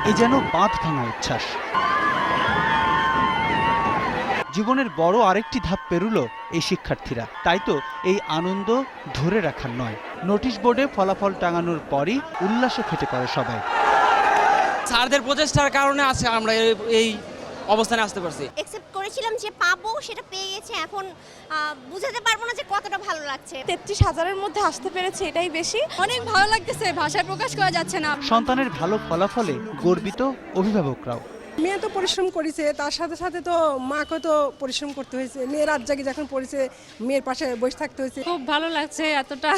এ যেন বাঁধ ভাঙা উচ্ছ্বাস। জীবনের বড় আরেকটি ধাপ পেরুলো এই শিক্ষার্থীরা। তাই তো এই আনন্দ ধরে রাখার নয়, নোটিশ বোর্ডে ফলাফল টাঙানোর পরই উল্লাসে ফেটে পড়ে সবাই। স্যারদের প্রচেষ্টার কারণে আছে আমরা এই অবস্থানে আসতে পারছি। এক্সেপ্ট করেছিলাম যে পাবো, সেটা পেয়ে গেছি। এখন বুঝাতে পারবো না যে কতটা ভালো লাগছে। 33,000-এর মধ্যে আসতে পেরেছি, এটাই বেশি। অনেক ভালো লাগতেছে, ভাষায় প্রকাশ করা যাচ্ছে না। সন্তানের ভালো ফলাফলে গর্বিত অভিভাবকরাও। মেয়ে তো পরিশ্রম করেছে, তার সাথে সাথে তো মাকে তো পরিশ্রম করতে হয়েছে। মেয়ের রাত জাগে যখন পড়েছে, মেয়ের পাশে বসে থাকতে হয়েছে। খুব ভালো লাগছে, এতটা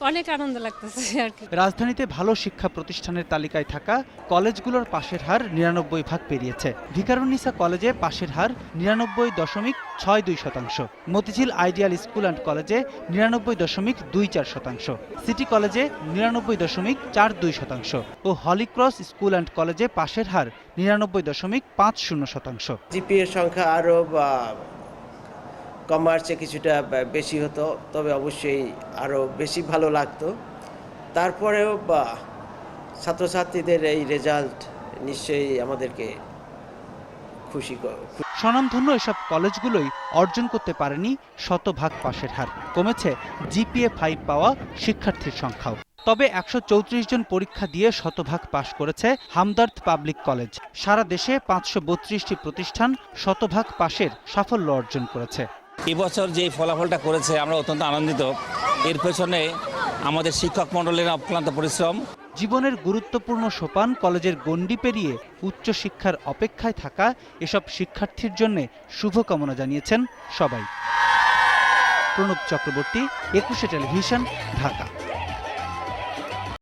অনেক আনন্দ লাগতেছে আর কি। রাজধানীতে ভালো শিক্ষা প্রতিষ্ঠানের তালিকায় থাকা কলেজগুলোর পাশের হার ৯৯ পেরিয়েছে। ভিকারুননিসা কলেজে পাশের হার ৯৯.৬২%, মতিঝিল আইডিয়াল স্কুল অ্যান্ড কলেজে ৯৯.২৪%, সিটি কলেজে ৯৯.৪২% ও হলিক্রস স্কুল অ্যান্ড কলেজে পাশের হার ৯৯.৫০%। জিপিএর সংখ্যা আরও কমার্সে কিছুটা বেশি হতো, তবে অবশ্যই আরও বেশি ভালো লাগতো। তারপরেও ছাত্রছাত্রীদের এই রেজাল্ট নিশ্চয়ই আমাদেরকে খুশি করে। স্বনামধন্য এসব কলেজগুলোই অর্জন করতে পারেনি শতভাগ পাশের হার। কমেছে জিপিএ 5 পাওয়া শিক্ষার্থীর সংখ্যাও। তবে ১৩৪ জন পরীক্ষা দিয়ে শতভাগ পাশ করেছে হামদর্দ পাবলিক কলেজ। সারা দেশে ৫৩২টি প্রতিষ্ঠান শতভাগ পাশের সাফল্য অর্জন করেছে। এবছর যে ফলাফলটা করেছে আমরা অত্যন্ত আনন্দিত। এর পেছনে আমাদের শিক্ষক মণ্ডলের অক্লান্ত পরিশ্রম। জীবনের গুরুত্বপূর্ণ সোপান কলেজের গণ্ডি পেরিয়ে উচ্চশিক্ষার অপেক্ষায় থাকা এসব শিক্ষার্থীর জন্য শুভকামনা জানিয়েছেন সবাই। প্রণব চক্রবর্তী, ২১শে টেলিভিশন, ঢাকা।